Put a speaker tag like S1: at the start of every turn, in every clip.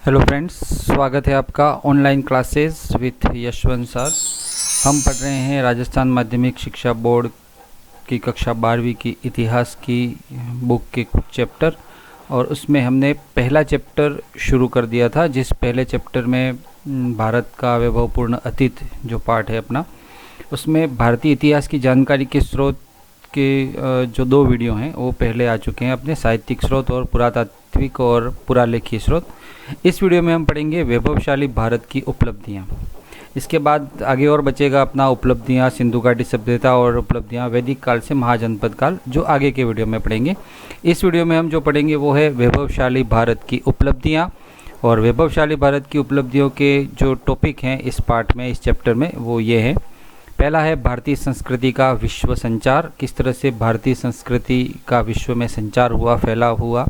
S1: Hello friends, स्वागत है आपका online classes with Yashwant sir. हम पढ़ रहे हैं राजस्थान माध्यमिक शिक्षा बोर्ड की कक्षा 12वीं की इतिहास की बुक के कुछ चैप्टर, और उसमें हमने पहला चैप्टर शुरू कर दिया था। जिस पहले चैप्टर में भारत का वैभवपूर्ण अतीत जो पार्ट है अपना, उसमें भारतीय इतिहास की जानकारी के स्रोत के जो 2 वीडियो हैं वो पहले आ चुके हैं, अपने साहित्यिक स्रोत और पुरातात्विक और पुरालेखीय स्रोत। इस वीडियो में हम पढ़ेंगे वैभवशाली भारत की उपलब्धियाँ। इसके बाद आगे और बचेगा अपना उपलब्धियाँ सिंधु घाटी सभ्यता और उपलब्धियाँ वैदिक काल से महाजनपद काल, जो आगे के वीडियो में पढ़ेंगे। इस वीडियो में हम जो पढ़ेंगे वो है वैभवशाली भारत की उपलब्धियाँ। और वैभवशाली भारत की उपलब्धियों के जो टॉपिक हैं इस पार्ट में, इस चैप्टर में, वो ये हैं। पहला है भारतीय संस्कृति का विश्व संचार, किस तरह से भारतीय संस्कृति का विश्व में संचार हुआ, फैलाव हुआ।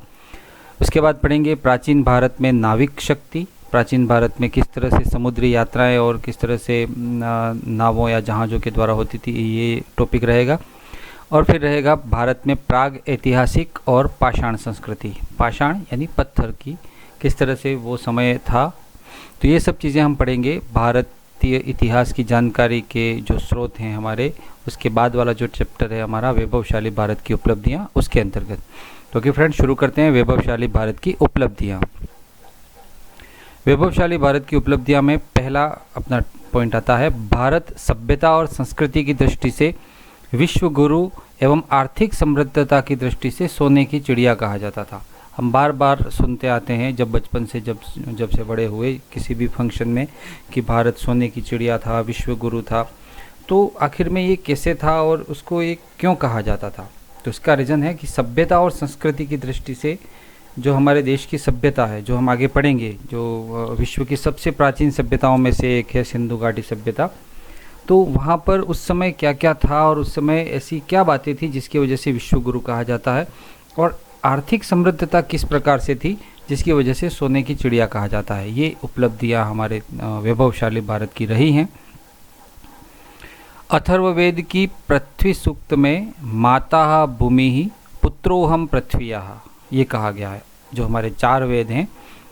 S1: उसके बाद पढ़ेंगे प्राचीन भारत में नाविक शक्ति, प्राचीन भारत में किस तरह से समुद्री यात्राएं और किस तरह से नावों या जहाज़ों के द्वारा होती थी, ये टॉपिक रहेगा। और फिर रहेगा भारत में प्राग ऐतिहासिक और पाषाण संस्कृति, पाषाण यानी पत्थर की, किस तरह से वो समय था। तो ये सब चीज़ें हम पढ़ेंगे भारतीय इतिहास की जानकारी के जो स्रोत हैं हमारे। उसके बाद वाला जो चैप्टर है हमारा वैभवशाली भारत की उपलब्धियाँ, उसके अंतर्गत। तो कि फ्रेंड्स, शुरू करते हैं वैभवशाली भारत की उपलब्धियाँ। वैभवशाली भारत की उपलब्धियाँ में पहला अपना पॉइंट आता है, भारत सभ्यता और संस्कृति की दृष्टि से विश्व गुरु एवं आर्थिक समृद्धता की दृष्टि से सोने की चिड़िया कहा जाता था। हम बार बार सुनते आते हैं जब बचपन से, जब से बड़े हुए, किसी भी फंक्शन में, कि भारत सोने की चिड़िया था, विश्व गुरु था। तो आखिर में ये कैसे था और उसको ये क्यों कहा जाता था? तो इसका रीज़न है कि सभ्यता और संस्कृति की दृष्टि से जो हमारे देश की सभ्यता है, जो हम आगे पढ़ेंगे, जो विश्व की सबसे प्राचीन सभ्यताओं में से एक है सिंधु घाटी सभ्यता। तो वहाँ पर उस समय क्या क्या था और उस समय ऐसी क्या बातें थी जिसकी वजह से विश्व गुरु कहा जाता है, और आर्थिक समृद्धता किस प्रकार से थी जिसकी वजह से सोने की चिड़िया कहा जाता है। ये उपलब्धियाँ हमारे वैभवशाली भारत की रही हैं। अथर्ववेद की पृथ्वी सूक्त में माता भूमि ही पुत्रोहम पृथ्व्याः ये कहा गया है। जो हमारे 4 वेद हैं,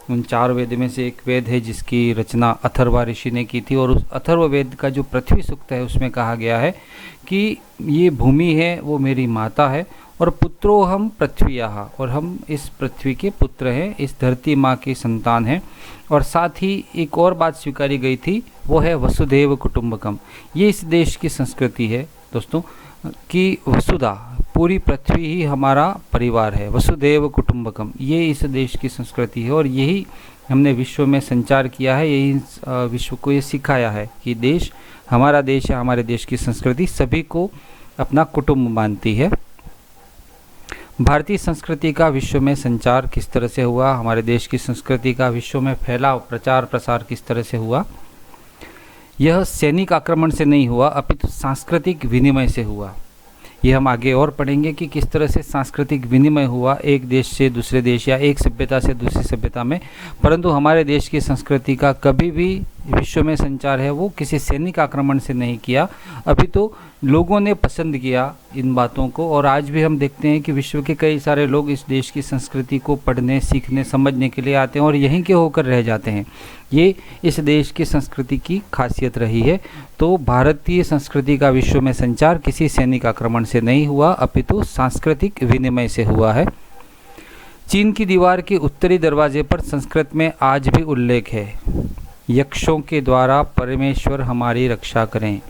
S1: उन 4 वेद में से एक वेद है जिसकी रचना अथर्वा ऋषि ने की थी, और उस अथर्ववेद का जो पृथ्वी सूक्त है उसमें कहा गया है कि ये भूमि है वो मेरी माता है, और पुत्रोहम पृथ्व्याः, और हम इस पृथ्वी के पुत्र हैं, इस धरती माँ की संतान हैं। और साथ ही एक और बात स्वीकारी गई थी, वो है वसुधैव कुटुंबकम। ये इस देश की संस्कृति है दोस्तों, कि वसुधा, पूरी पृथ्वी ही हमारा परिवार है। वसुधैव कुटुंबकम, ये इस देश की संस्कृति है, और यही हमने विश्व में संचार किया है, यही विश्व को ये सिखाया है कि देश हमारा देश है, हमारे देश की संस्कृति सभी को अपना कुटुंब मानती है। भारतीय संस्कृति का विश्व में संचार किस तरह से हुआ, हमारे देश की संस्कृति का विश्व में फैलाव, प्रचार प्रसार किस तरह से हुआ। यह सैनिक आक्रमण से नहीं हुआ, अपितु सांस्कृतिक विनिमय से हुआ। ये हम आगे और पढ़ेंगे कि किस तरह से सांस्कृतिक विनिमय हुआ एक देश से दूसरे देश या एक सभ्यता से दूसरी सभ्यता में। परंतु हमारे देश की संस्कृति का कभी भी विश्व में संचार है वो किसी सैनिक आक्रमण से नहीं किया, अभी तो लोगों ने पसंद किया इन बातों को। और आज भी हम देखते हैं कि विश्व के कई सारे लोग इस देश की संस्कृति को पढ़ने, सीखने, समझने के लिए आते हैं और यहीं के होकर रह जाते हैं। ये इस देश की संस्कृति की खासियत रही है। तो भारतीय संस्कृति का विश्व में संचार किसी सैनिक आक्रमण से नहीं हुआ, अपितु सांस्कृतिक विनिमय से हुआ है। चीन की दीवार के उत्तरी दरवाजे पर संस्कृत में आज भी उल्लेख है, यक्षों के द्वारा परमेश्वर हमारी रक्षा करें।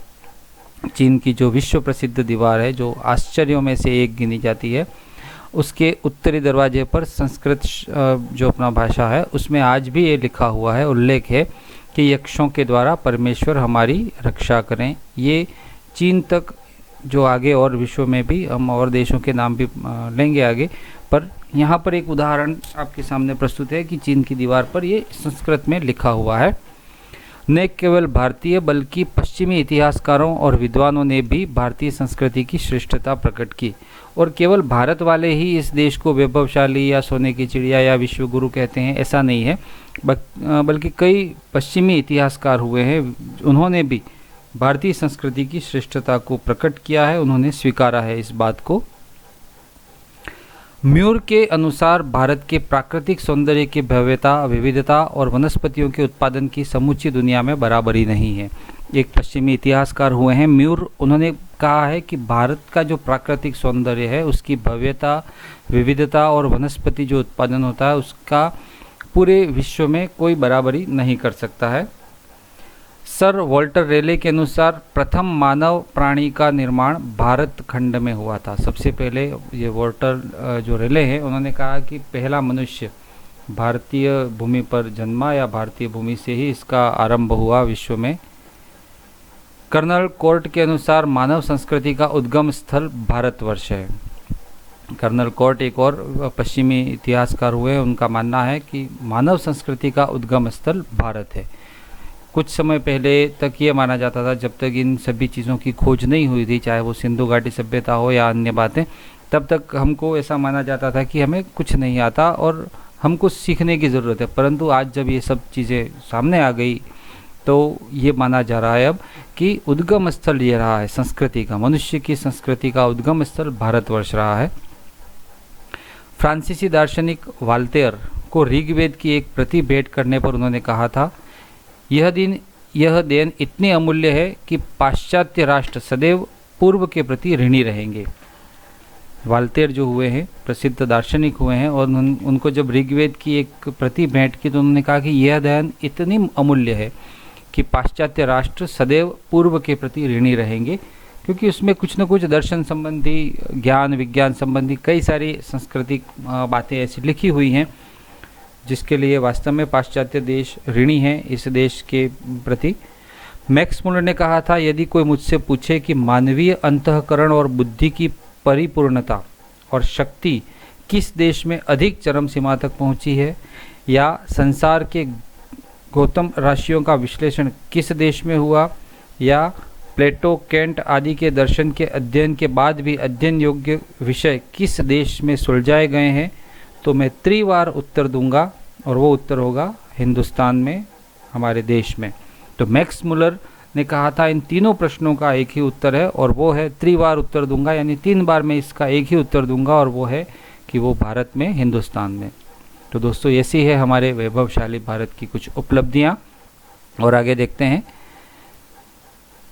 S1: चीन की जो विश्व प्रसिद्ध दीवार है, जो आश्चर्यों में से एक गिनी जाती है, उसके उत्तरी दरवाजे पर संस्कृत जो अपना भाषा है उसमें आज भी ये लिखा हुआ है, उल्लेख है कि यक्षों के द्वारा परमेश्वर हमारी रक्षा करें। ये चीन तक, जो आगे और विश्व में भी हम और देशों के नाम भी लेंगे आगे, पर यहाँ पर एक उदाहरण आपके सामने प्रस्तुत है कि चीन की दीवार पर ये संस्कृत में लिखा हुआ है। न केवल भारतीय बल्कि पश्चिमी इतिहासकारों और विद्वानों ने भी भारतीय संस्कृति की श्रेष्ठता प्रकट की, और केवल भारत वाले ही इस देश को वैभवशाली या सोने की चिड़िया या विश्व गुरु कहते हैं ऐसा नहीं है, बल्कि कई पश्चिमी इतिहासकार हुए हैं, उन्होंने भी भारतीय संस्कृति की श्रेष्ठता को प्रकट किया है, उन्होंने स्वीकारा है इस बात को। म्यूर के अनुसार भारत के प्राकृतिक सौंदर्य की भव्यता, विविधता और वनस्पतियों के उत्पादन की समूची दुनिया में बराबरी नहीं है। एक पश्चिमी इतिहासकार हुए हैं म्यूर, उन्होंने कहा है कि भारत का जो प्राकृतिक सौंदर्य है, उसकी भव्यता, विविधता और वनस्पति जो उत्पादन होता है, उसका पूरे विश्व में कोई बराबरी नहीं कर सकता है। सर वॉल्टर रेले के अनुसार प्रथम मानव प्राणी का निर्माण भारत खंड में हुआ था। सबसे पहले ये वॉल्टर जो रेले हैं, उन्होंने कहा कि पहला मनुष्य भारतीय भूमि पर जन्मा या भारतीय भूमि से ही इसका आरंभ हुआ विश्व में। कर्नल कोर्ट के अनुसार मानव संस्कृति का उद्गम स्थल भारतवर्ष है। कर्नल कोर्ट एक और पश्चिमी इतिहासकार हुए, उनका मानना है कि मानव संस्कृति का उद्गम स्थल भारत है। कुछ समय पहले तक ये माना जाता था, जब तक इन सभी चीज़ों की खोज नहीं हुई थी, चाहे वो सिंधु घाटी सभ्यता हो या अन्य बातें, तब तक हमको ऐसा माना जाता था कि हमें कुछ नहीं आता और हमको सीखने की ज़रूरत है। परंतु आज जब ये सब चीज़ें सामने आ गई तो ये माना जा रहा है अब कि उद्गम स्थल ये रहा है संस्कृति का, मनुष्य की संस्कृति का उद्गम स्थल भारतवर्ष रहा है। फ्रांसीसी दार्शनिक वाल्तेयर को ऋग्वेद की एक प्रति भेंट करने पर उन्होंने कहा था, यह देन इतनी अमूल्य है कि पाश्चात्य राष्ट्र सदैव पूर्व के प्रति ऋणी रहेंगे। वाल्तेयर जो हुए हैं प्रसिद्ध दार्शनिक हुए हैं, और उनको जब ऋग्वेद की एक प्रति भेंट की तो उन्होंने कहा कि यह देन इतनी अमूल्य है कि पाश्चात्य राष्ट्र सदैव पूर्व के प्रति ऋणी रहेंगे, क्योंकि उसमें कुछ न कुछ दर्शन संबंधी, ज्ञान विज्ञान संबंधी कई सारी सांस्कृतिक बातें ऐसी लिखी हुई हैं जिसके लिए वास्तव में पाश्चात्य देश ऋणी हैं इस देश के प्रति। मैक्स मुलर ने कहा था, यदि कोई मुझसे पूछे कि मानवीय अंतःकरण और बुद्धि की परिपूर्णता और शक्ति किस देश में अधिक चरम सीमा तक पहुंची है, या संसार के गौतम राशियों का विश्लेषण किस देश में हुआ, या प्लेटो, कैंट आदि के दर्शन के अध्ययन के बाद भी अध्ययन योग्य विषय किस देश में सुलझाए गए हैं, तो मैं त्रिवार उत्तर दूंगा, और वो उत्तर होगा हिंदुस्तान में, हमारे देश में। तो मैक्स मुलर ने कहा था इन तीनों प्रश्नों का एक ही उत्तर है, और वो है त्रिवार उत्तर दूंगा, यानी 3 बार मैं इसका एक ही उत्तर दूंगा, और वो है कि वो भारत में, हिंदुस्तान में। तो दोस्तों, ऐसी है हमारे वैभवशाली भारत की कुछ उपलब्धियां। और आगे देखते हैं।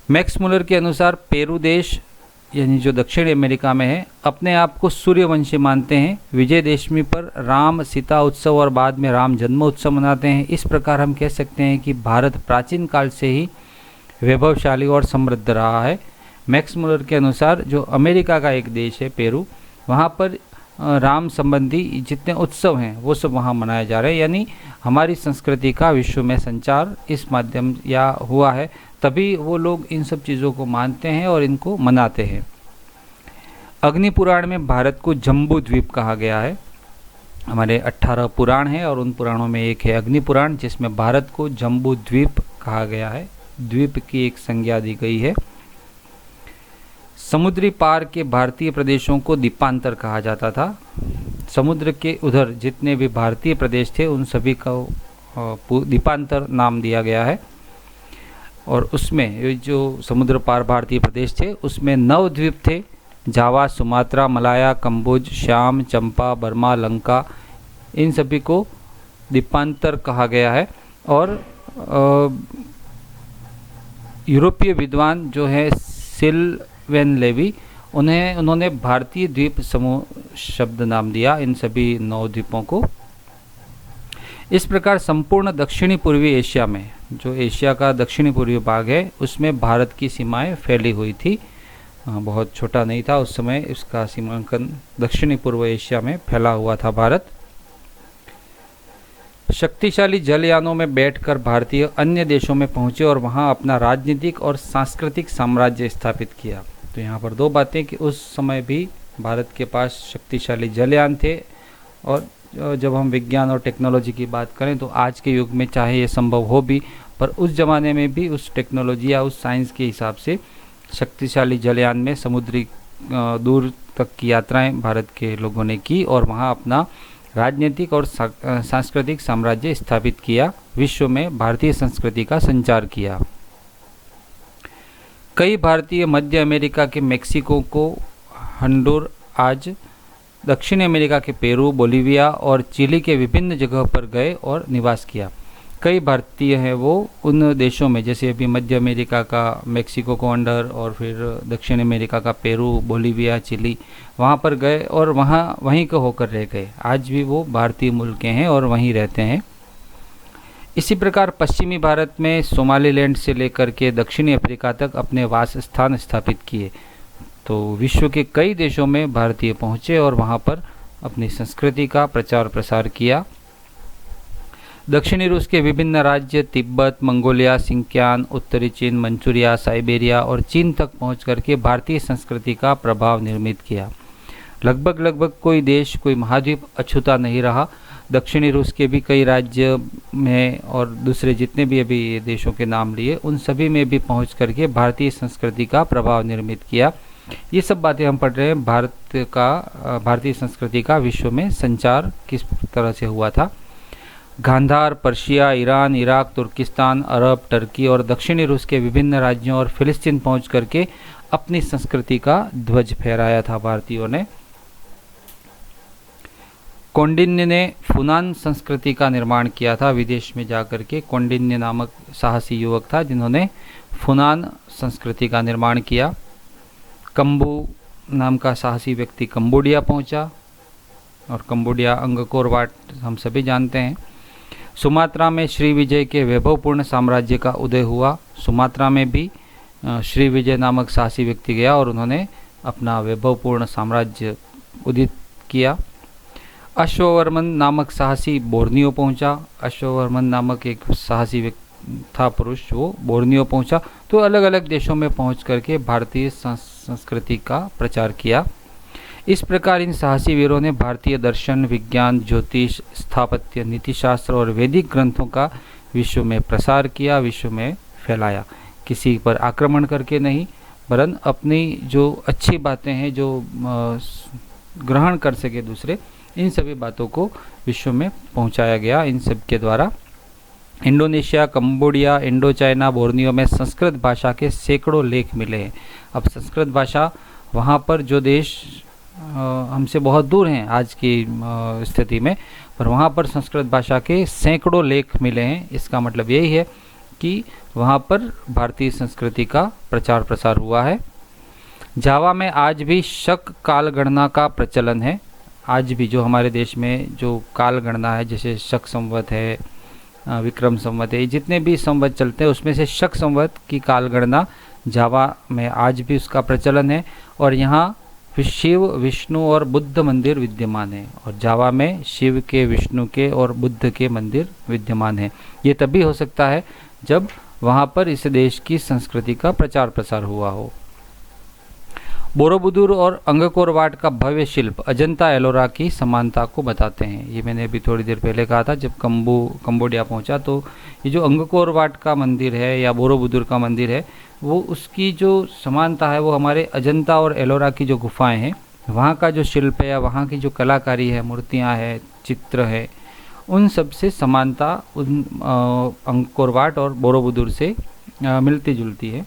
S1: मैक्स मुलर के अनुसार पेरू देश, यानी जो दक्षिण अमेरिका में है, अपने आप को सूर्यवंशी मानते हैं। विजयदशमी पर राम सीता उत्सव और बाद में राम जन्म उत्सव मनाते हैं। इस प्रकार हम कह सकते हैं कि भारत प्राचीन काल से ही वैभवशाली और समृद्ध रहा है। मैक्स मुलर के अनुसार जो अमेरिका का एक देश है पेरू, वहाँ पर राम संबंधी जितने उत्सव हैं वो सब वहाँ मनाए जा रहे हैं, यानी हमारी संस्कृति का विश्व में संचार इस माध्यम या हुआ है, तभी वो लोग इन सब चीज़ों को मानते हैं और इनको मनाते हैं। अग्नि पुराण में भारत को जम्बू द्वीप कहा गया है। हमारे 18 पुराण हैं और उन पुराणों में एक है अग्नि पुराण, जिसमें भारत को जम्बू द्वीप कहा गया है। द्वीप की एक संज्ञा दी गई है। समुद्री पार के भारतीय प्रदेशों को द्वीपांतर कहा जाता था। समुद्र के उधर जितने भी भारतीय प्रदेश थे उन सभी को द्वीपांतर नाम दिया गया है। और उसमें जो समुद्र पार भारतीय प्रदेश थे उसमें 9 द्वीप थे, जावा, सुमात्रा, मलाया, कंबोज, श्याम, चंपा, बर्मा, लंका, इन सभी को द्वीपांतर कहा गया है। और यूरोपीय विद्वान जो है सिल्वेन लेवी, उन्होंने भारतीय द्वीप समूह शब्द नाम दिया इन सभी 9 द्वीपों को। इस प्रकार संपूर्ण दक्षिणी पूर्वी एशिया में, जो एशिया का दक्षिणी पूर्वी भाग है, उसमें भारत की सीमाएं फैली हुई थी। बहुत छोटा नहीं था उस समय, इसका सीमांकन दक्षिणी पूर्व एशिया में फैला हुआ था भारत। शक्तिशाली जलयानों में बैठकर भारतीय अन्य देशों में पहुंचे और वहां अपना राजनीतिक और सांस्कृतिक साम्राज्य स्थापित किया। तो यहाँ पर 2 बातें कि उस समय भी भारत के पास शक्तिशाली जलयान थे, और जब हम विज्ञान और टेक्नोलॉजी की बात करें तो आज के युग में चाहे ये संभव हो भी, पर उस ज़माने में भी उस टेक्नोलॉजी या उस साइंस के हिसाब से शक्तिशाली जलयान में समुद्री दूर तक की यात्राएं भारत के लोगों ने की और वहाँ अपना राजनीतिक और सांस्कृतिक साम्राज्य स्थापित किया, विश्व में भारतीय संस्कृति का संचार किया। कई भारतीय मध्य अमेरिका के मेक्सिको को हंडुर आज दक्षिण अमेरिका के पेरू, बोलीविया और चिली के विभिन्न जगहों पर गए और निवास किया। कई भारतीय हैं वो उन देशों में, जैसे अभी मध्य अमेरिका का मेक्सिको को अंडर और फिर दक्षिण अमेरिका का पेरू, बोलीविया, चिली, वहाँ पर गए और वहीं को होकर रह गए। आज भी वो भारतीय मूल के हैं और वहीं रहते हैं। इसी प्रकार पश्चिमी भारत में सोमालीलैंड से लेकर के दक्षिणी अफ्रीका तक अपने वास स्थान स्थापित किए। तो विश्व के कई देशों में भारतीय पहुँचे और वहाँ पर अपनी संस्कृति का प्रचार प्रसार किया। दक्षिणी रूस के विभिन्न राज्य तिब्बत, मंगोलिया, सिंकियान, उत्तरी चीन, मंचूरिया, साइबेरिया और चीन तक पहुँच करके भारतीय संस्कृति का प्रभाव निर्मित किया। लगभग कोई देश, कोई महाद्वीप अछूता नहीं रहा। दक्षिणी रूस के भी कई राज्य में और दूसरे जितने भी अभी देशों के नाम लिए, उन सभी में भी पहुँच करके भारतीय संस्कृति का प्रभाव निर्मित किया। ये सब बातें हम पढ़ रहे हैं। भारतीय संस्कृति का विश्व में संचार किस तरह से हुआ था। गांधार, पर्शिया, ईरान, इराक, तुर्किस्तान, अरब, टर्की और दक्षिणी रूस के विभिन्न राज्यों और फिलिस्तीन पहुंच करके अपनी संस्कृति का ध्वज फहराया था भारतीयों ने। कौंडिन्य ने फुनान संस्कृति का निर्माण किया था। विदेश में जाकर के कौंडिन्य नामक साहसी युवक था जिन्होंने फुनान संस्कृति का निर्माण किया। कंबू नाम का साहसी व्यक्ति कंबोडिया पहुंचा और कंबोडिया अंगकोर वाट हम सभी जानते हैं। सुमात्रा में श्री विजय के वैभवपूर्ण साम्राज्य का उदय हुआ। सुमात्रा में भी श्री विजय नामक साहसी व्यक्ति गया और उन्होंने अपना वैभवपूर्ण साम्राज्य उदित किया। अश्ववर्मन नामक साहसी बोर्नियो पहुंचा। अश्ववर्मन नामक एक साहसी व्यक्ति था, पुरुष, वो बोर्नियो पहुंचा। तो अलग अलग देशों में पहुंच करके भारतीय संस्कृति का प्रचार किया। इस प्रकार इन साहसी वीरों ने भारतीय दर्शन, विज्ञान, ज्योतिष, स्थापत्य, नीतिशास्त्र और वैदिक ग्रंथों का विश्व में प्रसार किया, विश्व में फैलाया। किसी पर आक्रमण करके नहीं, वरन अपनी जो अच्छी बातें हैं जो ग्रहण कर सके दूसरे, इन सभी बातों को विश्व में पहुंचाया गया इन सब के द्वारा। Indonesia, Cambodia, Indo China, Borneo में संस्कृत भाषा के सैकड़ों लेख मिले हैं। अब संस्कृत भाषा वहाँ पर जो देश हमसे बहुत दूर हैं आज की स्थिति में, पर वहाँ पर संस्कृत भाषा के सैकड़ों लेख मिले हैं। इसका मतलब यही है कि वहाँ पर भारतीय संस्कृति का प्रचार प्रसार हुआ है। जावा में आज भी शक काल गणना का प्रचलन है। आज भी जो हमारे देश में जो काल गणना है, जैसे शक संवत है, विक्रम संवत है, जितने भी संवत चलते हैं उसमें से शक संवत की काल गणना जावा में आज भी उसका प्रचलन है। और यहाँ शिव, विष्णु और बुद्ध मंदिर विद्यमान है और जावा में शिव के, विष्णु के और बुद्ध के मंदिर विद्यमान है। ये तभी हो सकता है जब वहाँ पर इस देश की संस्कृति का प्रचार प्रसार हुआ हो। बोरोबुदुर और अंगकोर वाट का भव्य शिल्प अजंता एलोरा की समानता को बताते हैं। ये मैंने अभी थोड़ी देर पहले कहा था, जब कंबोडिया पहुंचा तो ये जो अंगकोर वाट का मंदिर है या बोरोबुदुर का मंदिर है, वो उसकी जो समानता है वो हमारे अजंता और एलोरा की जो गुफाएं हैं, वहाँ का जो शिल्प है या वहाँ की जो कलाकारी है, मूर्तियाँ हैं, चित्र है, उन सब से समानता उन अंगकोर वाट और बोरोबुदुर से मिलती जुलती है।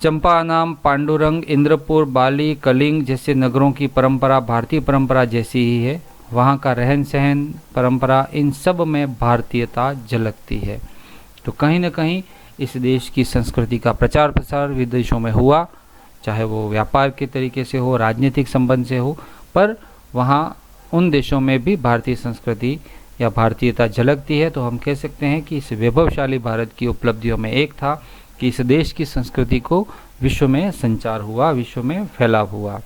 S1: चंपानाम, पांडुरंग, इंद्रपुर, बाली, कलिंग जैसे नगरों की परंपरा भारतीय परंपरा जैसी ही है। वहाँ का रहन सहन, परंपरा, इन सब में भारतीयता झलकती है। तो कहीं ना कहीं इस देश की संस्कृति का प्रचार प्रसार विदेशों में हुआ, चाहे वो व्यापार के तरीके से हो, राजनीतिक संबंध से हो, पर वहाँ उन देशों में भी भारतीय संस्कृति या भारतीयता झलकती है। तो हम कह सकते हैं कि इस वैभवशाली भारत की उपलब्धियों में एक था कि इस देश की संस्कृति को विश्व में संचार हुआ, विश्व में फैलाव हुआ।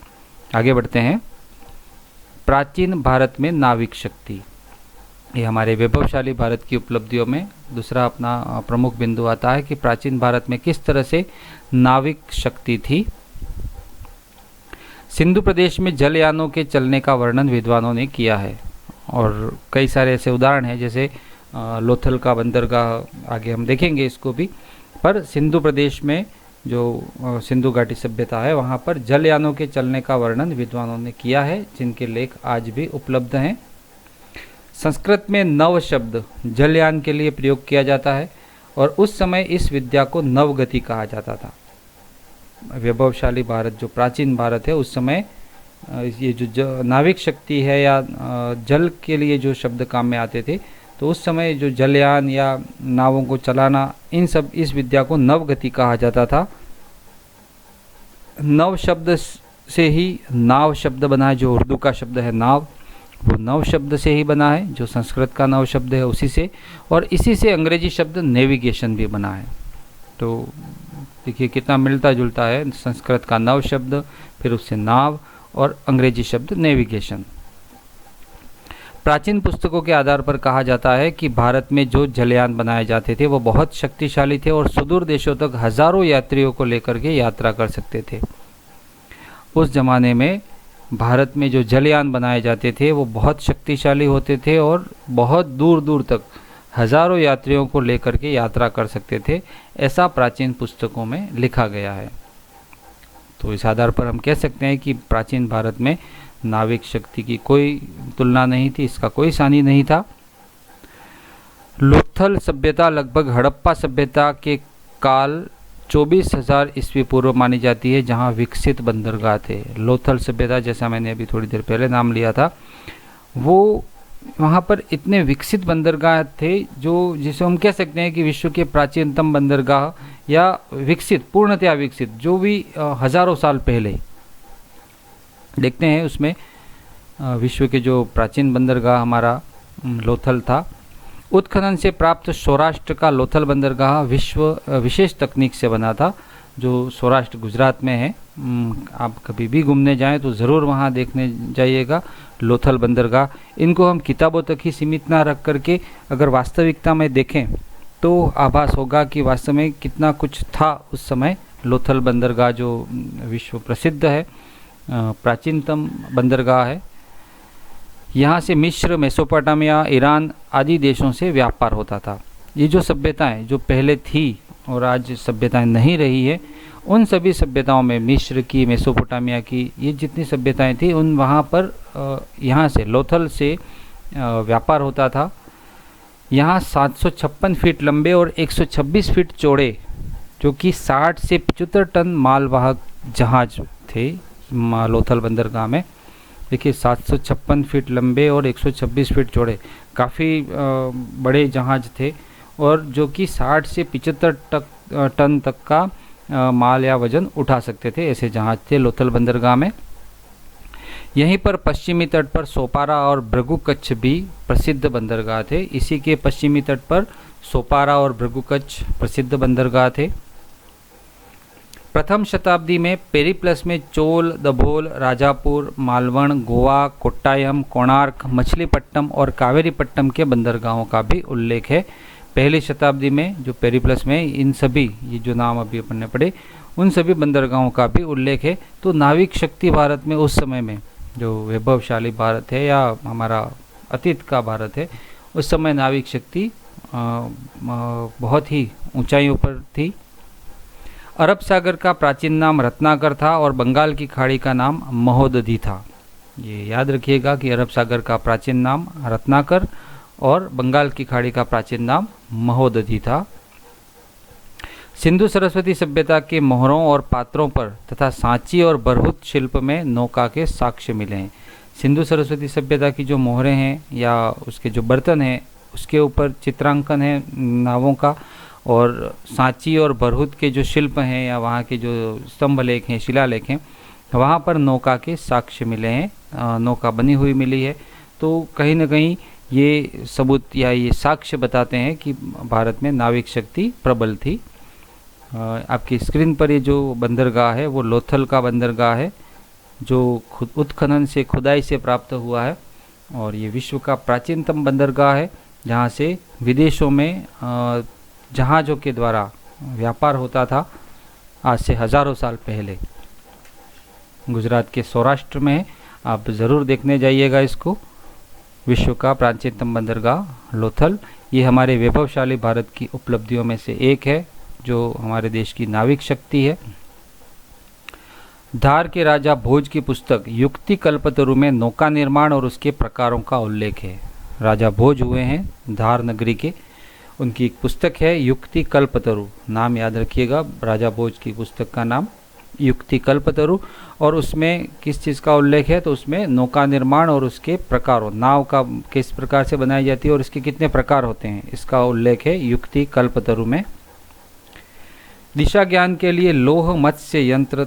S1: आगे बढ़ते हैं। प्राचीन भारत में नाविक शक्ति, ये हमारे वैभवशाली भारत की उपलब्धियों में दूसरा अपना प्रमुख बिंदु आता है कि प्राचीन भारत में किस तरह से नाविक शक्ति थी। सिंधु प्रदेश में जलयानों के चलने का वर्णन विद्वानों ने किया है और कई सारे ऐसे उदाहरण हैं, जैसे लोथल का बंदरगाह, आगे हम देखेंगे इसको भी। पर सिंधु प्रदेश में जो सिंधु घाटी सभ्यता है, वहाँ पर जलयानों के चलने का वर्णन विद्वानों ने किया है, जिनके लेख आज भी उपलब्ध हैं। संस्कृत में नव शब्द जलयान के लिए प्रयोग किया जाता है और उस समय इस विद्या को नवगति कहा जाता था। वैभवशाली भारत जो प्राचीन भारत है, उस समय ये जो नाविक शक्ति है या जल के लिए जो शब्द काम में आते थे, तो उस समय जो जलयान या नावों को चलाना, इस विद्या को नवगति कहा जाता था। नव शब्द से ही नाव शब्द बना है, जो उर्दू का शब्द है नाव, वो नव शब्द से ही बना है, जो संस्कृत का नव शब्द है उसी से, और इसी से अंग्रेजी शब्द नेविगेशन भी बना है। तो देखिए कितना मिलता जुलता है, संस्कृत का नव शब्द, फिर उससे नाव, और अंग्रेजी शब्द नेविगेशन। प्राचीन पुस्तकों के आधार पर कहा जाता है कि भारत में जो जलयान बनाए जाते थे वो बहुत शक्तिशाली थे और सुदूर देशों तक हजारों यात्रियों को लेकर के यात्रा कर सकते थे। उस जमाने में भारत में जो जलयान बनाए जाते थे वो बहुत शक्तिशाली होते थे और बहुत दूर दूर तक हजारों यात्रियों को लेकर के यात्रा कर सकते थे, ऐसा प्राचीन पुस्तकों में लिखा गया है। तो इस आधार पर हम कह सकते हैं कि प्राचीन भारत में नाविक शक्ति की कोई तुलना नहीं थी, इसका कोई सानी नहीं था। लोथल सभ्यता लगभग हड़प्पा सभ्यता के काल 24,000 ईस्वी पूर्व मानी जाती है, जहां विकसित बंदरगाह थे। लोथल सभ्यता, जैसा मैंने अभी थोड़ी देर पहले नाम लिया था, वो वहाँ पर इतने विकसित बंदरगाह थे जो जिसे हम कह सकते हैं कि विश्व के प्राचीनतम बंदरगाह या विकसित, पूर्णतया विकसित, जो भी हजारों साल पहले देखते हैं उसमें विश्व के जो प्राचीन बंदरगाह हमारा लोथल था। उत्खनन से प्राप्त सौराष्ट्र का लोथल बंदरगाह विशेष तकनीक से बना था, जो सौराष्ट्र गुजरात में है। आप कभी भी घूमने जाएं तो ज़रूर वहाँ देखने जाइएगा लोथल बंदरगाह। इनको हम किताबों तक ही सीमित ना रख करके अगर वास्तविकता में देखें तो आभास होगा कि वास्तव में कितना कुछ था उस समय। लोथल बंदरगाह जो विश्व प्रसिद्ध है, प्राचीनतम बंदरगाह है। यहाँ से मिस्र, मेसोपोटामिया, ईरान आदि देशों से व्यापार होता था। ये जो सभ्यताएं जो पहले थी और आज सभ्यताएं नहीं रही है, उन सभी सभ्यताओं में मिस्र की, मेसोपोटामिया की, ये जितनी सभ्यताएं थी उन वहाँ पर यहाँ से लोथल से व्यापार होता था। यहाँ 756 फीट लंबे और 126 फीट चौड़े, जो कि 60 से 75 टन मालवाहक जहाज थे लोथल बंदरगाह में। देखिए 756 फीट लंबे और 126 फीट चौड़े, काफ़ी बड़े जहाज थे, और जो कि 60 से 75 टन तक का माल या वजन उठा सकते थे, ऐसे जहाज थे लोथल बंदरगाह में। यहीं पर पश्चिमी तट पर सोपारा और भृगु कच्छ भी प्रसिद्ध बंदरगाह थे। इसी के पश्चिमी तट पर सोपारा और भृगु कच्छ प्रसिद्ध बंदरगाह थे। प्रथम शताब्दी में पेरिप्लस में चोल, दभोल, राजापुर, मालवण, गोवा, कोट्टायम, कोणार्क, मछलीपट्टम और कावेरीपट्टम के बंदरगाहों का भी उल्लेख है। पहली शताब्दी में जो पेरिप्लस में इन सभी, ये जो नाम अभी अपन ने पढ़े, उन सभी बंदरगाहों का भी उल्लेख है। तो नाविक शक्ति भारत में उस समय में, जो वैभवशाली भारत है या हमारा अतीत का भारत है, उस समय नाविक शक्ति बहुत ही ऊंचाइयों पर थी। अरब सागर का प्राचीन नाम रत्नाकर था और बंगाल की खाड़ी का नाम महोदधि था। ये याद रखिएगा कि अरब सागर का प्राचीन नाम रत्नाकर और बंगाल की खाड़ी का प्राचीन नाम महोदधि था। सिंधु सरस्वती सभ्यता के मोहरों और पात्रों पर तथा सांची और बरहुत शिल्प में नौका के साक्ष्य मिले हैं। सिंधु सरस्वती सभ्यता की जो मोहरें हैं या उसके जो बर्तन हैं, उसके ऊपर चित्रांकन है नावों का, और सांची और बरहुत के जो शिल्प हैं या वहाँ के जो स्तंभ लेख हैं, शिलालेख हैं, वहाँ पर नौका के साक्ष्य मिले हैं, नौका बनी हुई मिली है। तो कहीं ना कहीं ये सबूत या ये साक्ष्य बताते हैं कि भारत में नाविक शक्ति प्रबल थी। आपकी स्क्रीन पर ये जो बंदरगाह है वो लोथल का बंदरगाह है, जो उत्खनन से, खुदाई से प्राप्त हुआ है, और ये विश्व का प्राचीनतम बंदरगाह है, जहाँ से विदेशों में जहाज़ों के द्वारा व्यापार होता था आज से हज़ारों साल पहले। गुजरात के सौराष्ट्र में है, आप ज़रूर देखने जाइएगा इसको। विश्व का प्राचीनतम बंदरगाह लोथल, ये हमारे वैभवशाली भारत की उपलब्धियों में से एक है, जो हमारे देश की नाविक शक्ति है। धार के राजा भोज की पुस्तक युक्ति कल्पतरु में नौका निर्माण और उसके प्रकारों का उल्लेख है। राजा भोज हुए हैं धार नगरी के, उनकी एक पुस्तक है युक्ति कल्पतरु, नाम याद रखिएगा राजा भोज की पुस्तक का नाम। युक्ति कल्पतरु। और उसमें किस चीज़ का उल्लेख है, तो उसमें नौका निर्माण और उसके प्रकारों, नाव का किस प्रकार से बनाई जाती है और इसके कितने प्रकार होते हैं, इसका उल्लेख है युक्ति कल्पतरु में। दिशा ज्ञान के लिए लोह मत्स्य यंत्र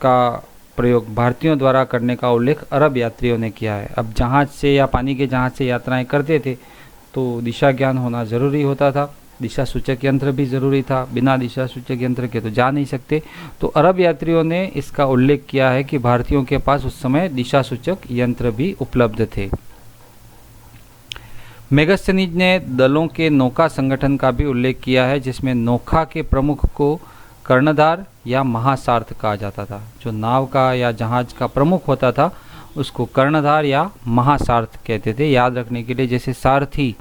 S1: का प्रयोग भारतीयों द्वारा करने का उल्लेख अरब यात्रियों ने किया है। अब जहाज से या पानी के जहाज से यात्राएं करते थे तो दिशा ज्ञान होना ज़रूरी होता था, दिशा सूचक यंत्र भी ज़रूरी था, बिना दिशा सूचक यंत्र के तो जा नहीं सकते। तो अरब यात्रियों ने इसका उल्लेख किया है कि भारतीयों के पास उस समय दिशा सूचक यंत्र भी उपलब्ध थे। मेगस्थनीज ने दलों के नौका संगठन का भी उल्लेख किया है, जिसमें नौका के प्रमुख को कर्णधार या महासारथ कहा जाता था। जो नाव का या जहाज का प्रमुख होता था उसको कर्णधार या महासारथ कहते थे। याद रखने के लिए, जैसे सारथी,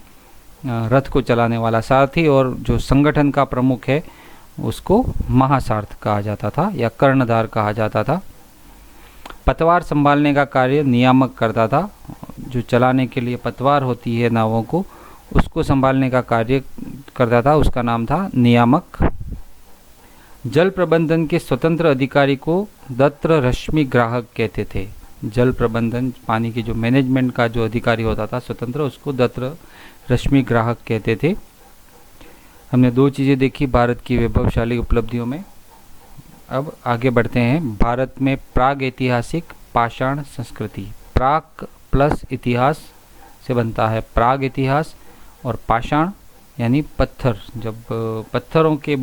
S1: रथ को चलाने वाला सारथी, और जो संगठन का प्रमुख है उसको महासारथ कहा जाता था या कर्णधार कहा जाता था। पतवार संभालने का कार्य नियामक करता था। जो चलाने के लिए पतवार होती है नावों को, उसको संभालने का कार्य करता था, उसका नाम था नियामक। जल प्रबंधन के स्वतंत्र अधिकारी को दत्र रश्मि ग्राहक कहते थे। जल प्रबंधन, पानी के जो मैनेजमेंट का जो अधिकारी होता था स्वतंत्र, उसको दत्र रश्मि ग्राहक कहते थे। हमने दो चीज़ें देखी भारत की वैभवशाली उपलब्धियों में। अब आगे बढ़ते हैं। भारत में प्राग ऐतिहासिक पाषाण संस्कृति। प्राक प्लस इतिहास से बनता है प्राग इतिहास, और पाषाण यानी पत्थर। जब पत्थरों के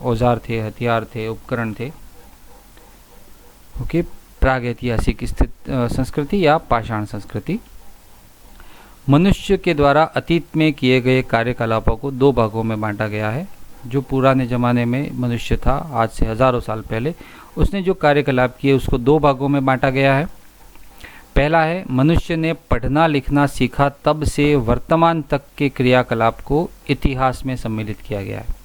S1: औजार थे, हथियार थे, उपकरण थे, ओके, प्राग ऐतिहासिक स्थित संस्कृति या पाषाण संस्कृति। मनुष्य के द्वारा अतीत में किए गए कार्यकलापों को दो भागों में बांटा गया है। जो पुराने ज़माने में मनुष्य था, आज से हज़ारों साल पहले, उसने जो कार्यकलाप किए उसको दो भागों में बांटा गया है। पहला है, मनुष्य ने पढ़ना लिखना सीखा तब से वर्तमान तक के क्रियाकलाप को इतिहास में सम्मिलित किया गया है।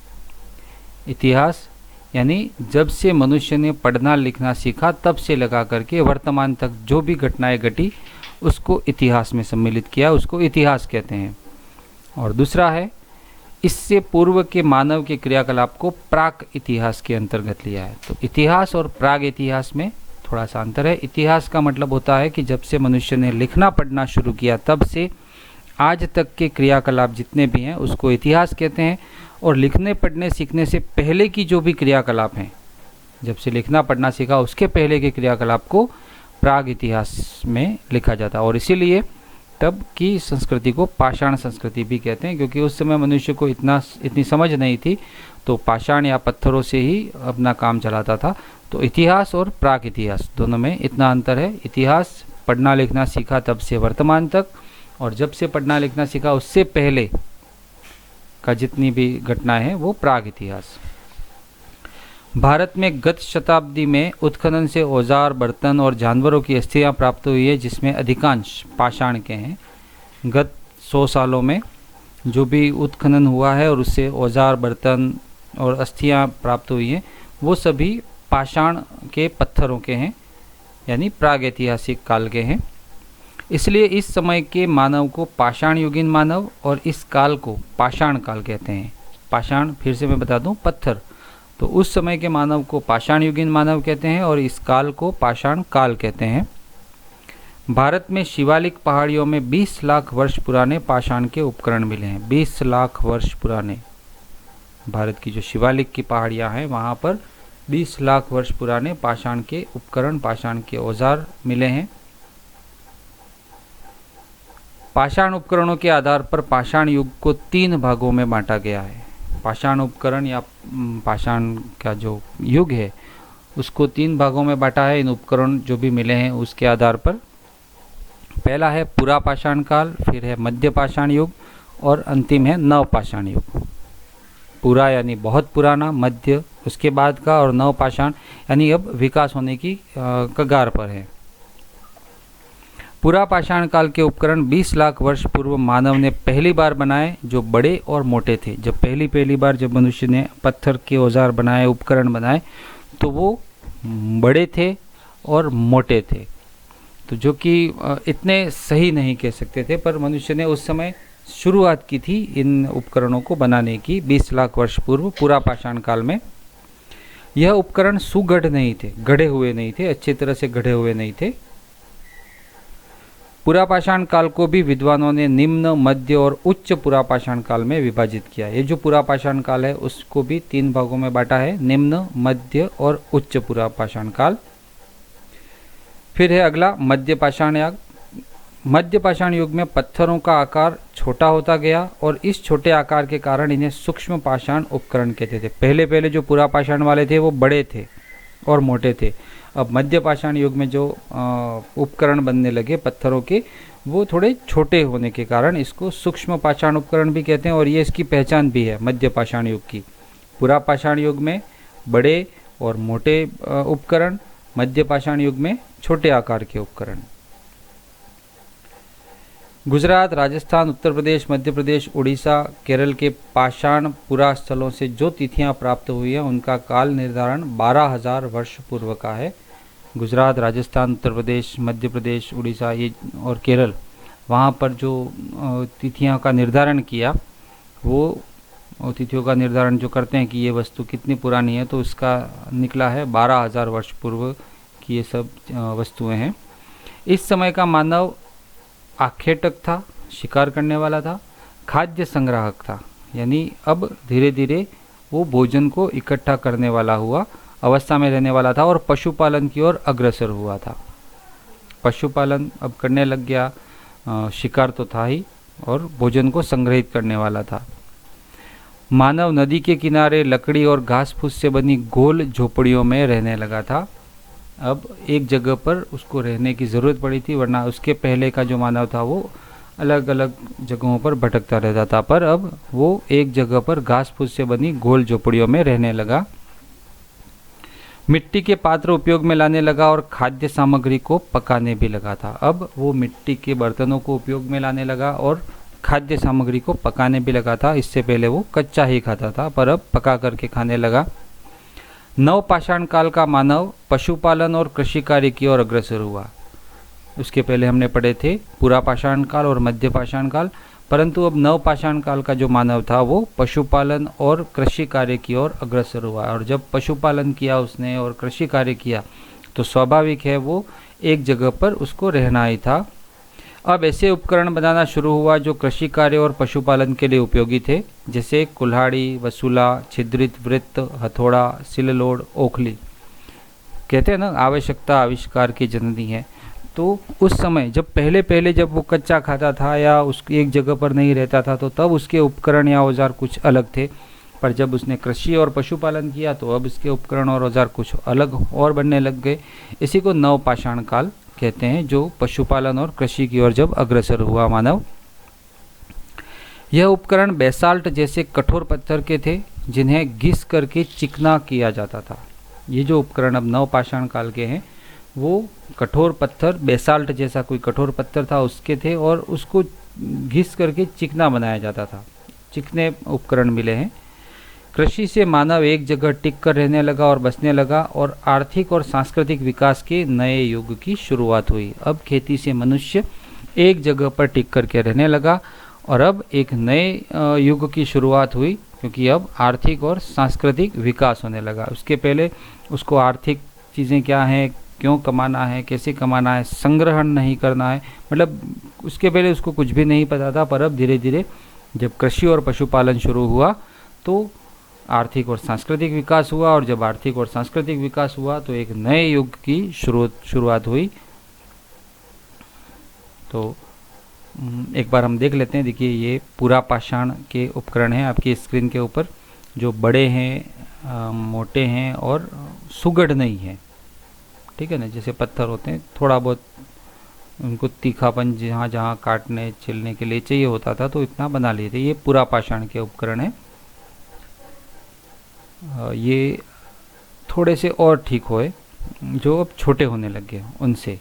S1: इतिहास यानी जब से मनुष्य ने पढ़ना लिखना सीखा तब से लगा करके वर्तमान तक जो भी घटनाएं घटी उसको इतिहास में सम्मिलित किया, उसको इतिहास कहते हैं। और दूसरा है, इससे पूर्व के मानव के क्रियाकलाप को प्राक इतिहास के अंतर्गत लिया है। तो इतिहास और प्राग इतिहास में थोड़ा सा अंतर है। इतिहास का मतलब होता है कि जब से मनुष्य ने लिखना पढ़ना शुरू किया तब से आज तक के क्रियाकलाप जितने भी हैं उसको इतिहास कहते हैं। और लिखने पढ़ने सीखने से पहले की जो भी क्रियाकलाप हैं, जब से लिखना पढ़ना सीखा उसके पहले के क्रियाकलाप को प्राग इतिहास में लिखा जाता है। और इसीलिए तब की संस्कृति को पाषाण संस्कृति भी कहते हैं, क्योंकि उस समय मनुष्य को इतनी समझ नहीं थी, तो पाषाण या पत्थरों से ही अपना काम चलाता था। तो इतिहास और प्राग इतिहास दोनों में इतना अंतर है। इतिहास पढ़ना लिखना सीखा तब से वर्तमान तक, और जब से पढ़ना लिखना सीखा उससे पहले का जितनी भी घटनाएं हैं वो प्राग इतिहास। भारत में गत शताब्दी में उत्खनन से औजार, बर्तन और जानवरों की अस्थियां प्राप्त हुई है, जिसमें अधिकांश पाषाण के हैं। गत 100 सालों में जो भी उत्खनन हुआ है और उससे औजार, बर्तन और अस्थियां प्राप्त हुई हैं वो सभी पाषाण के पत्थरों के हैं, यानी प्रागैतिहासिक काल के हैं। इसलिए इस समय के मानव को पाषाण युगीन मानव और इस काल को पाषाण काल कहते हैं। पाषाण, फिर से मैं बता दूं, पत्थर। तो उस समय के मानव को पाषाण युगीन मानव कहते हैं और इस काल को पाषाण काल कहते हैं। भारत में शिवालिक पहाड़ियों में 20 लाख वर्ष पुराने पाषाण के उपकरण मिले हैं। 20 लाख वर्ष पुराने भारत की जो शिवालिक की पहाड़ियाँ हैं वहाँ पर 20 लाख वर्ष पुराने पाषाण के उपकरण, पाषाण के औजार मिले हैं। पाषाण उपकरणों के आधार पर पाषाण युग को 3 भागों में बांटा गया है। पाषाण उपकरण या पाषाण का जो युग है उसको 3 भागों में बांटा है इन उपकरण जो भी मिले हैं उसके आधार पर। पहला है पुरा पाषाण काल, फिर है मध्य पाषाण युग और अंतिम है नव पाषाण युग। पुरा यानी बहुत पुराना, मध्य उसके बाद का, और नव पाषाण यानी अब विकास होने की कगार पर है। पुरा पाषाण काल के उपकरण 20 लाख वर्ष पूर्व मानव ने पहली बार बनाए, जो बड़े और मोटे थे। जब पहली बार जब मनुष्य ने पत्थर के औजार बनाए, उपकरण बनाए, तो वो बड़े थे और मोटे थे। तो जो कि इतने सही नहीं कह सकते थे, पर मनुष्य ने उस समय शुरुआत की थी इन उपकरणों को बनाने की 20 लाख वर्ष पूर्व पुरा पाषाण काल में। यह उपकरण सुगढ़ नहीं थे, गढ़े हुए नहीं थे, अच्छी तरह से गढ़े हुए नहीं थे। पुरापाषाण काल को भी विद्वानों ने निम्न, मध्य और उच्च पुरापाषाण काल में विभाजित किया। ये जो पुरापाषाण काल है उसको भी 3 भागों में बांटा है, निम्न, मध्य और उच्च पुरापाषाण काल। फिर है अगला मध्यपाषाण युग। मध्यपाषाण युग में पत्थरों का आकार छोटा होता गया और इस छोटे आकार के कारण इन्हें सूक्ष्म पाषाण उपकरण कहते थे। पहले पहले जो पुरापाषाण वाले थे वो बड़े थे और मोटे थे। अब मध्यपाषाण युग में जो उपकरण बनने लगे पत्थरों के, वो थोड़े छोटे होने के कारण इसको सूक्ष्म पाषाण उपकरण भी कहते हैं और ये इसकी पहचान भी है मध्यपाषाण युग की। पुरापाषाण युग में बड़े और मोटे उपकरण, मध्यपाषाण युग में छोटे आकार के उपकरण। गुजरात, राजस्थान, उत्तर प्रदेश, मध्य प्रदेश, उड़ीसा, केरल के पाषाण पुरा स्थलों से जो तिथियां प्राप्त हुई हैं उनका काल निर्धारण 12,000 वर्ष पूर्व का है। गुजरात, राजस्थान, उत्तर प्रदेश, मध्य प्रदेश, उड़ीसा ये और केरल, वहाँ पर जो तिथियों का निर्धारण किया, वो तिथियों का निर्धारण जो करते हैं कि ये वस्तु कितनी पुरानी है, तो उसका निकला है 12,000 वर्ष पूर्व की ये सब वस्तुएं हैं। इस समय का मानव आखेटक था, शिकार करने वाला था, खाद्य संग्राहक था, यानी अब धीरे धीरे वो भोजन को इकट्ठा करने वाला हुआ अवस्था में रहने वाला था और पशुपालन की ओर अग्रसर हुआ था। पशुपालन अब करने लग गया, शिकार तो था ही और भोजन को संग्रहित करने वाला था। मानव नदी के किनारे लकड़ी और घास फूस से बनी गोल झोपड़ियों में रहने लगा था। अब एक जगह पर उसको रहने की ज़रूरत पड़ी थी, वरना उसके पहले का जो मानव था वो अलग अलग जगहों पर भटकता रहता था, पर अब वो एक जगह पर घास फूस से बनी गोल झोपड़ियों में रहने लगा। मिट्टी के पात्र उपयोग में लाने लगा और खाद्य सामग्री को पकाने भी लगा था। अब वो मिट्टी के बर्तनों को उपयोग में लाने लगा और खाद्य सामग्री को पकाने भी लगा था। इससे पहले वो कच्चा ही खाता था, पर अब पका करके खाने लगा। नवपाषाण काल का मानव पशुपालन और कृषि कार्य की ओर अग्रसर हुआ। उसके पहले हमने पढ़े थे पुरापाषाण काल और मध्यपाषाण काल, परंतु अब नवपाषाण काल का जो मानव था वो पशुपालन और कृषि कार्य की ओर अग्रसर हुआ। और जब पशुपालन किया उसने और कृषि कार्य किया तो स्वाभाविक है वो एक जगह पर उसको रहना ही था। अब ऐसे उपकरण बनाना शुरू हुआ जो कृषि कार्य और पशुपालन के लिए उपयोगी थे, जैसे कुल्हाड़ी, वसूला, छिद्रित वृत्त, हथौड़ा, सिललोड, ओखली। कहते हैं ना आवश्यकता आविष्कार की जननी है। तो उस समय जब पहले जब वो कच्चा खाता था या उसकी एक जगह पर नहीं रहता था, तो तब उसके उपकरण या औजार कुछ अलग थे, पर जब उसने कृषि और पशुपालन किया तो अब इसके उपकरण और औजार कुछ अलग और बनने लग गए। इसी को नवपाषाण काल कहते हैं, जो पशुपालन और कृषि की ओर जब अग्रसर हुआ मानव। यह उपकरण बेसाल्ट जैसे कठोर पत्थर के थे जिन्हें घिस करके चिकना किया जाता था। ये जो उपकरण अब नवपाषाण काल के हैं वो कठोर पत्थर, बेसाल्ट जैसा कोई कठोर पत्थर था उसके थे और उसको घिस करके चिकना बनाया जाता था। चिकने उपकरण मिले हैं। कृषि से मानव एक जगह टिक कर रहने लगा और बसने लगा और आर्थिक और सांस्कृतिक विकास के नए युग की शुरुआत हुई। अब खेती से मनुष्य एक जगह पर टिक करके रहने लगा और अब एक नए युग की शुरुआत हुई, क्योंकि अब आर्थिक और सांस्कृतिक विकास होने लगा। उसके पहले उसको आर्थिक चीज़ें क्या हैं, क्यों कमाना है, कैसे कमाना है, संग्रहण नहीं करना है, मतलब उसके पहले उसको कुछ भी नहीं पता था। पर अब धीरे धीरे जब कृषि और पशुपालन शुरू हुआ तो आर्थिक और सांस्कृतिक विकास हुआ, और जब आर्थिक और सांस्कृतिक विकास हुआ तो एक नए युग की शुरुआत हुई। तो एक बार हम देख लेते हैं। देखिए ये पुरापाषाण के उपकरण हैं आपकी स्क्रीन के ऊपर, जो बड़े हैं, मोटे हैं और सुगढ़ नहीं है, ठीक है ना। जैसे पत्थर होते हैं, थोड़ा बहुत उनको तीखापन जहाँ जहाँ काटने छिलने के लिए चाहिए होता था तो इतना बना लिए थे। ये पुरापाषाण के उपकरण हैं। ये थोड़े से और ठीक हुए जो अब छोटे होने लग गए उनसे।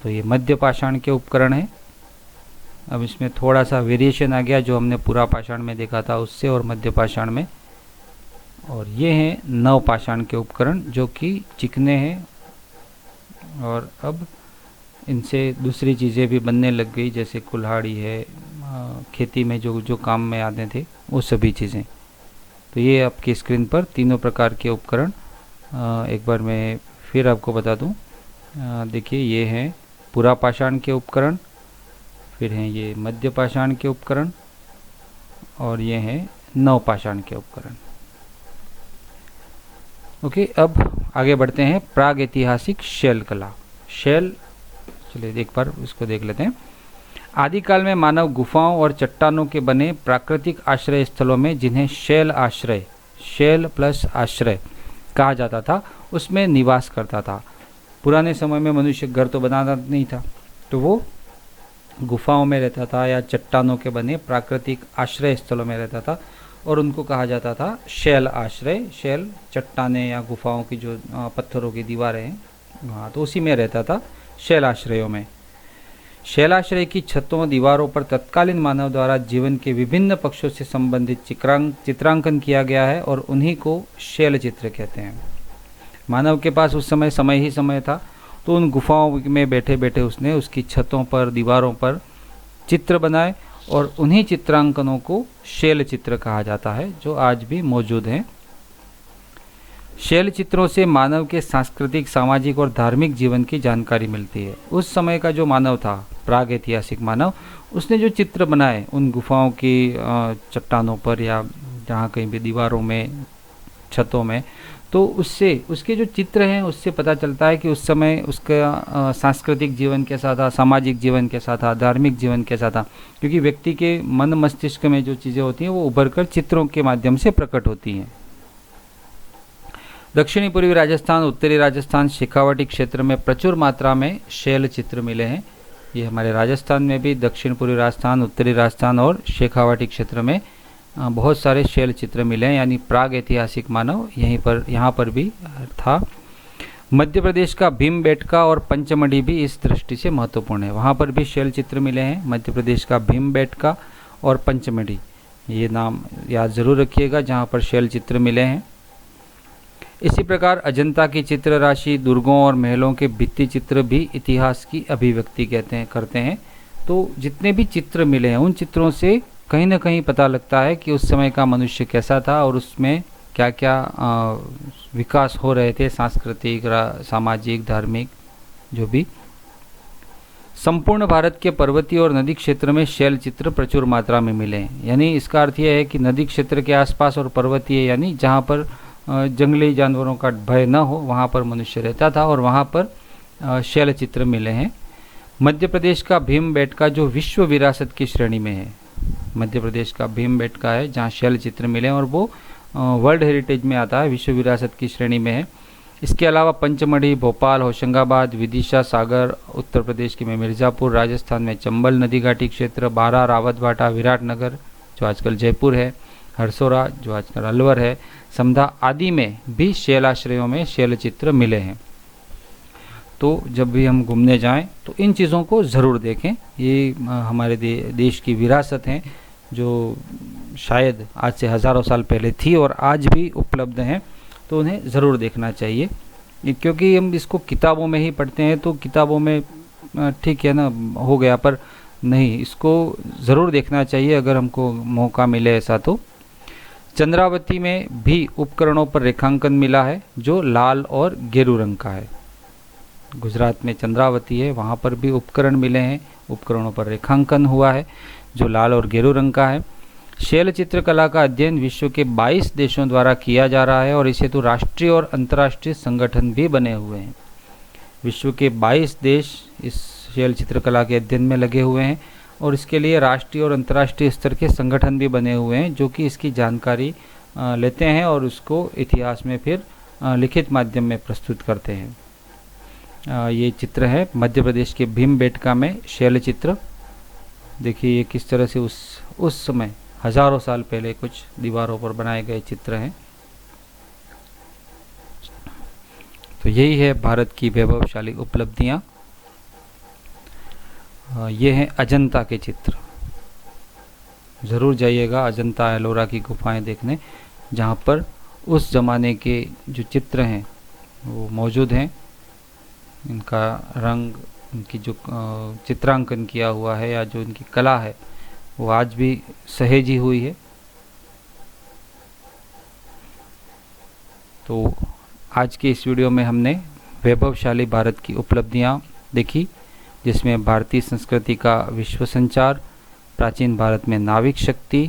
S1: तो ये मध्यपाषाण के उपकरण हैं। अब इसमें थोड़ा सा वेरिएशन आ गया जो हमने पुरापाषाण में देखा था उससे और मध्यपाषाण में। और ये हैं नवपाषाण के उपकरण जो कि चिकने हैं और अब इनसे दूसरी चीज़ें भी बनने लग गई, जैसे कुल्हाड़ी है, खेती में जो काम में आते थे वो सभी चीज़ें। तो ये आपकी स्क्रीन पर तीनों प्रकार के उपकरण एक बार मैं फिर आपको बता दूं। देखिए, ये हैं पुरा पाषाण के उपकरण, फिर हैं ये मध्य पाषाण के उपकरण, और ये हैं नव पाषाण के उपकरण। ओके, अब आगे बढ़ते हैं प्राग ऐतिहासिक शैल कला। शैल, चलिए एक बार इसको देख लेते हैं। आदिकाल में मानव गुफाओं और चट्टानों के बने प्राकृतिक आश्रय स्थलों में, जिन्हें शैल आश्रय, शैल प्लस आश्रय कहा जाता था, उसमें निवास करता था। पुराने समय में मनुष्य घर तो बनाता नहीं था, तो वो गुफाओं में रहता था या चट्टानों के बने प्राकृतिक आश्रय स्थलों में रहता था, और उनको कहा जाता था शैल आश्रय। शैल चट्टाने या गुफाओं की जो पत्थरों की दीवारें हैं, वहाँ तो उसी में रहता था, शैल आश्रयों में। शैलाश्रय की छतों, दीवारों पर तत्कालीन मानव द्वारा जीवन के विभिन्न पक्षों से संबंधित चित्रांकन किया गया है, और उन्हीं को शैल चित्र कहते हैं। मानव के पास उस समय ही समय था, तो उन गुफाओं में बैठे बैठे उसने उसकी छतों पर, दीवारों पर चित्र बनाए, और उन्हीं चित्रांकनों को शैल चित्र कहा जाता है, जो आज भी मौजूद हैं। शैल चित्रों से मानव के सांस्कृतिक, सामाजिक और धार्मिक जीवन की जानकारी मिलती है। उस समय का जो मानव था, प्राग ऐतिहासिक मानव, उसने जो चित्र बनाए उन गुफाओं की चट्टानों पर या जहाँ कहीं भी दीवारों में, छतों में, तो उससे उसके जो चित्र हैं उससे पता चलता है कि उस समय उसका सांस्कृतिक जीवन कैसा था, सामाजिक जीवन कैसा था, धार्मिक जीवन कैसा था, क्योंकि व्यक्ति के मन मस्तिष्क में जो चीज़ें होती हैं वो उभर कर चित्रों के माध्यम से प्रकट होती हैं। दक्षिणी पूर्वी राजस्थान, उत्तरी राजस्थान, शेखावाटी क्षेत्र में प्रचुर मात्रा में शैल चित्र मिले हैं। ये हमारे राजस्थान में भी दक्षिण पूर्वी राजस्थान, उत्तरी राजस्थान और शेखावाटी क्षेत्र में बहुत सारे शैल चित्र मिले हैं, यानी प्राग ऐतिहासिक मानव यहाँ पर भी था। मध्य प्रदेश का भीमबेटका और पंचमढ़ी भी इस दृष्टि से महत्वपूर्ण है। वहाँ पर भी शैल चित्र मिले हैं। मध्य प्रदेश का भीमबेटका और पंचमढ़ी, ये नाम याद ज़रूर रखिएगा, जहाँ पर शैल चित्र मिले हैं। इसी प्रकार अजंता की चित्र राशि, दुर्गों और महलों के भित्ति चित्र भी इतिहास की अभिव्यक्ति करते हैं। तो जितने भी चित्र मिले हैं, उन चित्रों से कहीं ना कहीं पता लगता है कि उस समय का मनुष्य कैसा था और उसमें क्या क्या विकास हो रहे थे, सांस्कृतिक, सामाजिक, धार्मिक, जो भी। संपूर्ण भारत के पर्वतीय और नदी क्षेत्र में शैल चित्र प्रचुर मात्रा में मिले हैं। यानी इसका अर्थ यह है कि नदी क्षेत्र के आसपास और पर्वतीय, यानी जहाँ पर जंगली जानवरों का भय न हो, वहाँ पर मनुष्य रहता था, और वहाँ पर शैल चित्र मिले हैं। मध्य प्रदेश का भीमबेटका जो विश्व विरासत की श्रेणी में है, मध्य प्रदेश का भीमबेटका है जहाँ शैल चित्र मिले हैं, और वो वर्ल्ड हेरिटेज में आता है, विश्व विरासत की श्रेणी में है। इसके अलावा पंचमढ़ी, भोपाल, होशंगाबाद, विदिशा, सागर, उत्तर प्रदेश के में मिर्ज़ापुर, राजस्थान में चंबल नदी घाटी क्षेत्र, बारा, रावतभाटा, विराटनगर जो आजकल जयपुर है, हरसोरा जो आजकल अलवर है, समधा आदि में भी शैलाश्रयों में शैल चित्र मिले हैं। तो जब भी हम घूमने जाएं तो इन चीज़ों को ज़रूर देखें। ये हमारे देश की विरासत हैं, जो शायद आज से हज़ारों साल पहले थी और आज भी उपलब्ध हैं, तो उन्हें ज़रूर देखना चाहिए। क्योंकि हम इसको किताबों में ही पढ़ते हैं, तो किताबों में ठीक है ना, हो गया, पर नहीं, इसको ज़रूर देखना चाहिए अगर हमको मौका मिले ऐसा। तो चंद्रावती में भी उपकरणों पर रेखांकन मिला है जो लाल और गेरू रंग का है। गुजरात में चंद्रावती है, वहाँ पर भी उपकरण मिले हैं, उपकरणों पर रेखांकन हुआ है जो लाल और गेरू रंग का है। शैल चित्रकला का अध्ययन विश्व के 22 देशों द्वारा किया जा रहा है, और इसे तो राष्ट्रीय और अंतर्राष्ट्रीय संगठन भी बने हुए हैं। विश्व के 22 देश इस शैल चित्रकला के अध्ययन में लगे हुए हैं, और इसके लिए राष्ट्रीय और अंतर्राष्ट्रीय स्तर के संगठन भी बने हुए हैं, जो कि इसकी जानकारी लेते हैं और उसको इतिहास में फिर लिखित माध्यम में प्रस्तुत करते हैं। ये चित्र है मध्य प्रदेश के भीमबेटका में शैल चित्र। देखिए ये किस तरह से उस समय हजारों साल पहले कुछ दीवारों पर बनाए गए चित्र हैं। तो यही है भारत की वैभवशाली उपलब्धियां। ये हैं अजंता के चित्र। ज़रूर जाइएगा अजंता एलोरा की गुफाएं देखने, जहाँ पर उस ज़माने के जो चित्र हैं वो मौजूद हैं। इनका रंग, इनकी जो चित्रांकन किया हुआ है या जो इनकी कला है वो आज भी सहेजी हुई है। तो आज के इस वीडियो में हमने वैभवशाली भारत की उपलब्धियां देखी, जिसमें भारतीय संस्कृति का विश्व संचार, प्राचीन भारत में नाविक शक्ति,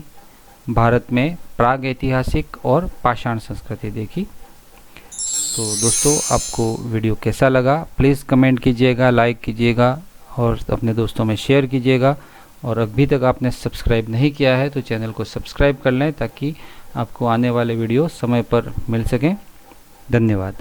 S1: भारत में प्राग ऐतिहासिक और पाषाण संस्कृति देखी। तो दोस्तों, आपको वीडियो कैसा लगा प्लीज़ कमेंट कीजिएगा, लाइक कीजिएगा और अपने दोस्तों में शेयर कीजिएगा। और अभी तक आपने सब्सक्राइब नहीं किया है तो चैनल को सब्सक्राइब कर लें ताकि आपको आने वाले वीडियो समय पर मिल सकें। धन्यवाद।